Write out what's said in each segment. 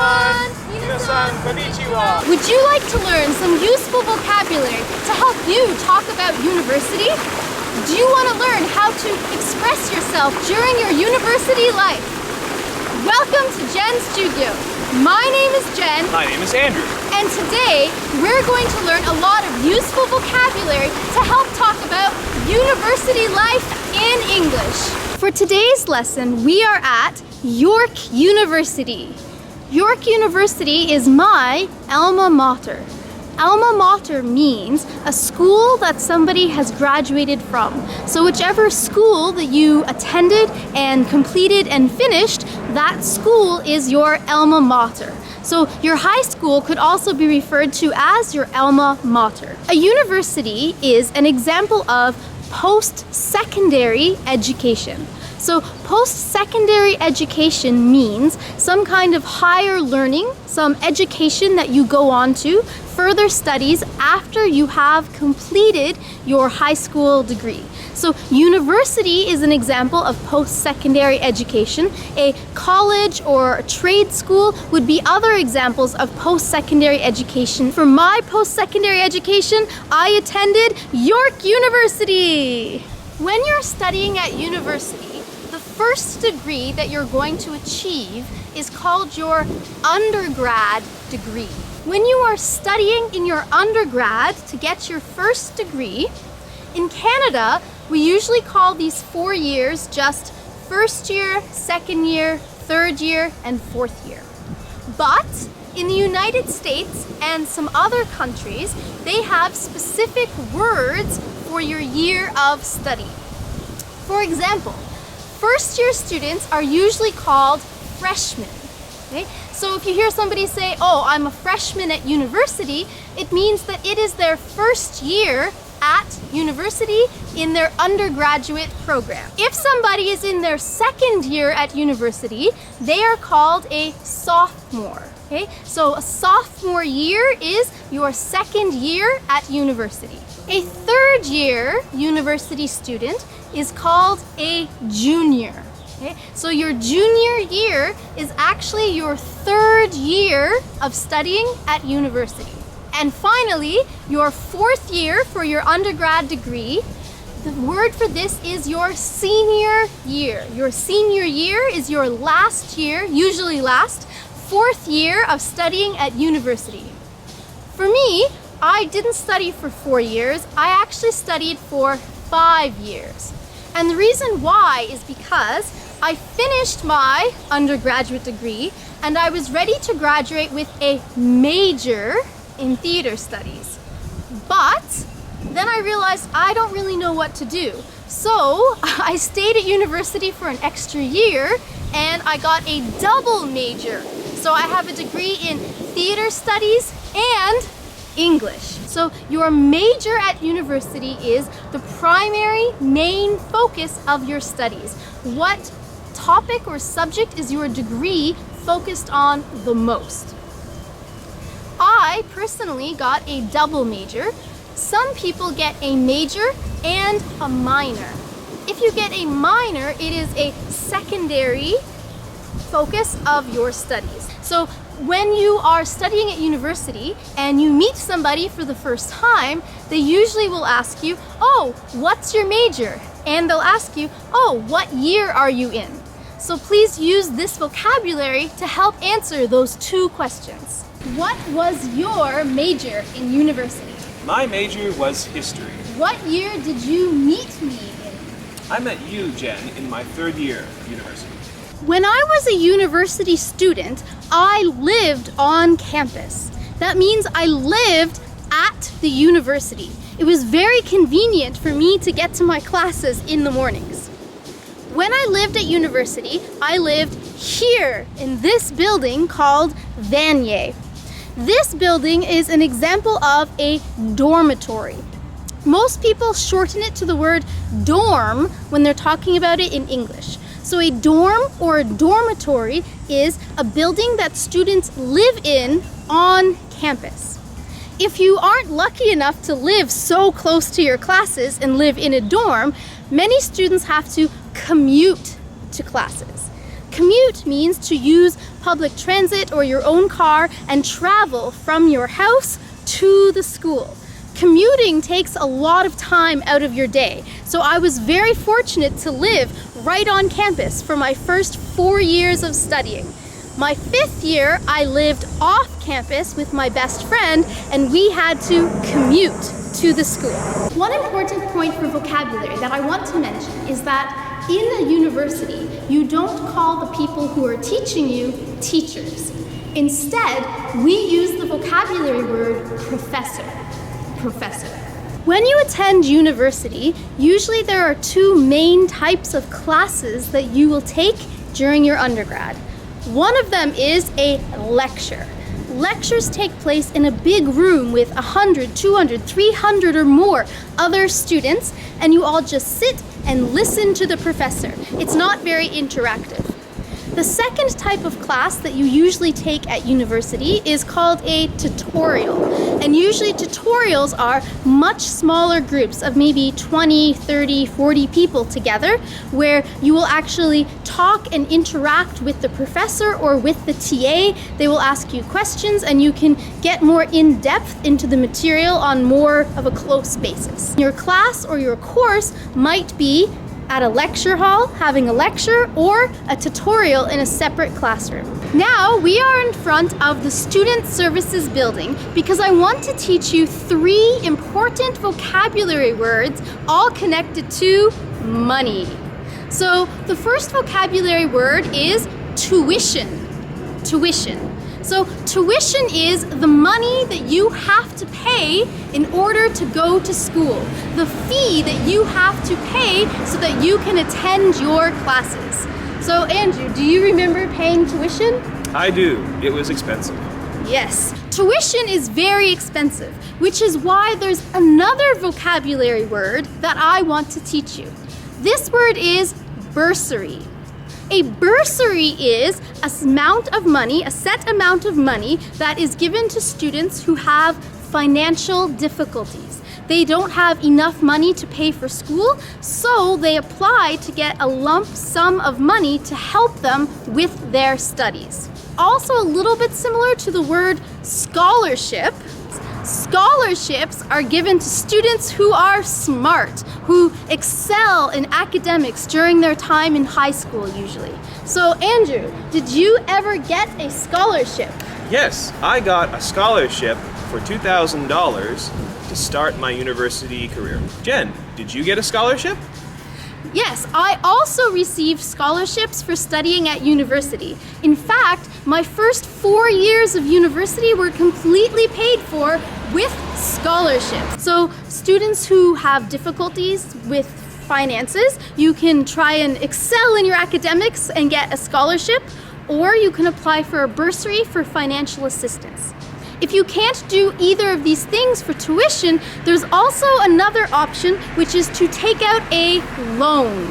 everyone! Minasan konnichiwa! Would you like to learn some useful vocabulary to help you talk about university? Do you want to learn how to express yourself during your university life? Welcome to Jen's Jyugyou. My name is Jen. My name is Andrew. And today we're going to learn a lot of useful vocabulary to help talk about university life in English. For today's lesson, we are at York University. York University is my alma mater. Alma mater means a school that somebody has graduated from. So whichever school that you attended and completed and finished, that school is your alma mater. So your high school could also be referred to as your alma mater. A university is an example of post-secondary education. So post-secondary education means some kind of higher learning, some education that you go on to, further studies after you have completed your high school degree. So university is an example of post-secondary education. A college or a trade school would be other examples of post-secondary education. For my post-secondary education, I attended York University. When you're studying at university, the first degree that you're going to achieve is called your undergrad degree. When you are studying in your undergrad to get your first degree, in Canada, we usually call these 4 years just first year, second year, third year, and fourth year. But in the United States and some other countries, they have specific words for your year of study. For example, first year students are usually called freshmen. Okay? So if you hear somebody say, oh, I'm a freshman at university, it means that it is their first year at university in their undergraduate program. If somebody is in their second year at university, they are called a sophomore. Okay? So a sophomore year is your second year at university. A third year university student is called a junior. Okay? So your junior year is actually your third year of studying at university. And finally, your fourth year for your undergrad degree, the word for this is your senior year. Your senior year is your last year, usually last, fourth year of studying at university. For me, I didn't study for 4 years. I actually studied for 5 years. And the reason why is because I finished my undergraduate degree and I was ready to graduate with a major in theater studies. But then I realized I don't really know what to do. So I stayed at university for an extra year and I got a double major. So I have a degree in theater studies and English. So your major at university is the primary main focus of your studies. What topic or subject is your degree focused on the most? I personally got a double major. Some people get a major and a minor. If you get a minor, it is a secondary focus of your studies. So when you are studying at university and you meet somebody for the first time, they usually will ask you, oh, what's your major? And they'll ask you, oh, what year are you in? So please use this vocabulary to help answer those two questions. What was your major in university? My major was history. What year did you meet me in? I met you, Jen, in my third year of university. When I was a university student, I lived on campus. That means I lived at the university. It was very convenient for me to get to my classes in the mornings. When I lived at university, I lived here in this building called Vanier. This building is an example of a dormitory. Most people shorten it to the word dorm when they're talking about it in English. So a dorm or a dormitory is a building that students live in on campus. If you aren't lucky enough to live so close to your classes and live in a dorm, many students have to commute to classes. Commute means to use public transit or your own car and travel from your house to the school. Commuting takes a lot of time out of your day, so I was very fortunate to live right on campus for my first 4 years of studying. My 5th year, I lived off campus with my best friend, and we had to commute to the school. One important point for vocabulary that I want to mention is that in a university, you don't call the people who are teaching you teachers. Instead, we use the vocabulary word professor. When you attend university, usually there are 2 main types of classes that you will take during your undergrad. One of them is a lecture. Lectures take place in a big room with 100, 200, 300 or more other students, and you all just sit and listen to the professor. It's not very interactive. The second type of class that you usually take at university is called a tutorial. And usually tutorials are much smaller groups of maybe 20, 30, 40 people together, where you will actually talk and interact with the professor or with the TA. They will ask you questions and you can get more in depth into the material on more of a close basis. Your class or your course might be at a lecture hall, having a lecture, or a tutorial in a separate classroom. Now we are in front of the Student Services building because I want to teach you 3 important vocabulary words all connected to money. So the first vocabulary word is tuition. Tuition. So tuition is the money that you have to pay in order to go to school. The fee that you have to pay so that you can attend your classes. So Andrew, do you remember paying tuition? I do. It was expensive. Yes. Tuition is very expensive, which is why there's another vocabulary word that I want to teach you. This word is bursary. A bursary is a set amount of money that is given to students who have financial difficulties. They don't have enough money to pay for school, so they apply to get a lump sum of money to help them with their studies. Also a little bit similar to the word scholarship. Scholarships are given to students who are smart, who excel in academics during their time in high school usually. So Andrew, did you ever get a scholarship? Yes, I got a scholarship for $2,000 to start my university career. Jen, did you get a scholarship? Yes, I also received scholarships for studying at university. In fact, my first 4 years of university were completely paid for with scholarships. So students who have difficulties with finances, you can try and excel in your academics and get a scholarship, or you can apply for a bursary for financial assistance. If you can't do either of these things for tuition, there's also another option, which is to take out a loan.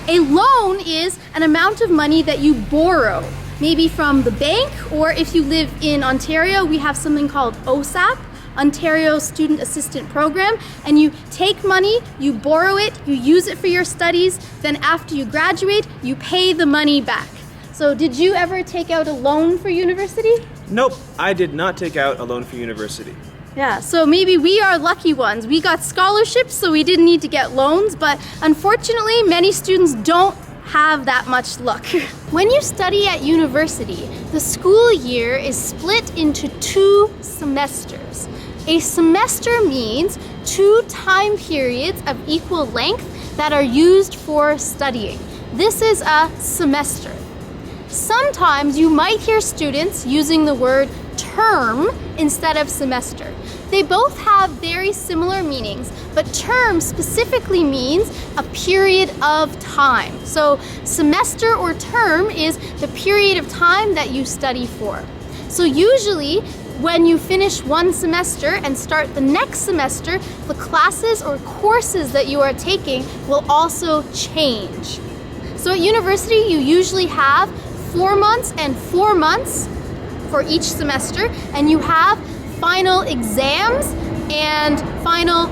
A loan is an amount of money that you borrow, maybe from the bank, or if you live in Ontario, we have something called OSAP, Ontario Student Assistant Program, and you take money, you borrow it, you use it for your studies, then after you graduate, you pay the money back. So did you ever take out a loan for university? Nope, I did not take out a loan for university. Yeah, so maybe we are lucky ones. We got scholarships, so we didn't need to get loans, but unfortunately, many students don't have that much luck. When you study at university, the school year is split into 2 semesters. A semester means 2 time periods of equal length that are used for studying. This is a semester. Sometimes you might hear students using the word term instead of semester. They both have very similar meanings, but term specifically means a period of time. So semester or term is the period of time that you study for. So usually when you finish one semester and start the next semester, the classes or courses that you are taking will also change. So at university, you usually have 4 months and 4 months for each semester, and you have final exams and final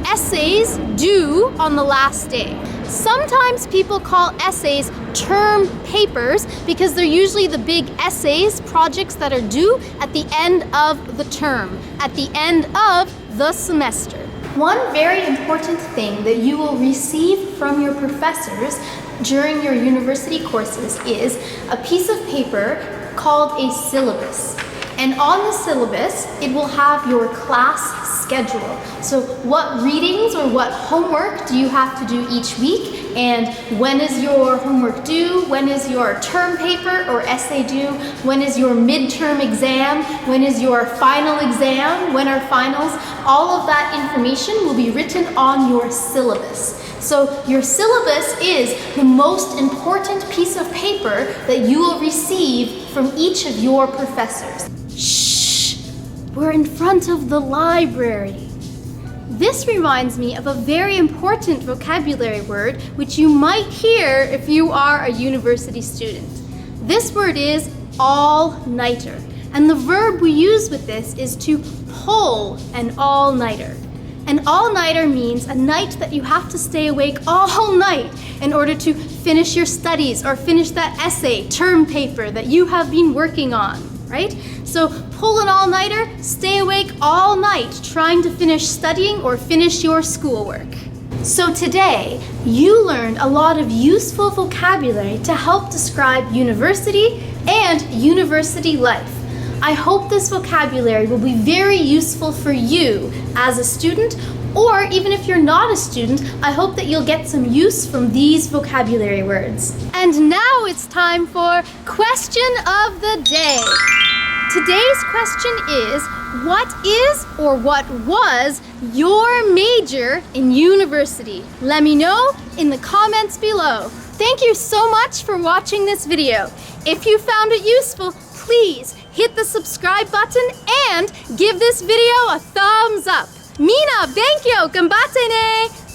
essays due on the last day. Sometimes people call essays term papers because they're usually the big essays, projects that are due at the end of the term, at the end of the semester. One very important thing that you will receive from your professors during your university courses is a piece of paper called a syllabus. And on the syllabus, it will have your class schedule. So what readings or what homework do you have to do each week? And when is your homework due? When is your term paper or essay due? When is your midterm exam? When is your final exam? When are finals? All of that information will be written on your syllabus. So your syllabus is the most important piece of paper that you will receive from each of your professors. Shh! We're in front of the library. This reminds me of a very important vocabulary word which you might hear if you are a university student. This word is all-nighter, and the verb we use with this is to pull an all-nighter. An all-nighter means a night that you have to stay awake all night in order to finish your studies or finish that essay, term paper that you have been working on, right? So pull an all-nighter, stay awake all night trying to finish studying or finish your schoolwork. So today, you learned a lot of useful vocabulary to help describe university and university life. I hope this vocabulary will be very useful for you as a student, or even if you're not a student, I hope that you'll get some use from these vocabulary words. And now it's time for Question of the Day. Today's question is, what is or what was your major in university? Let me know in the comments below. Thank you so much for watching this video. If you found it useful, please hit the subscribe button and give this video a thumbs up. Mina, benkyo, ganbatte ne!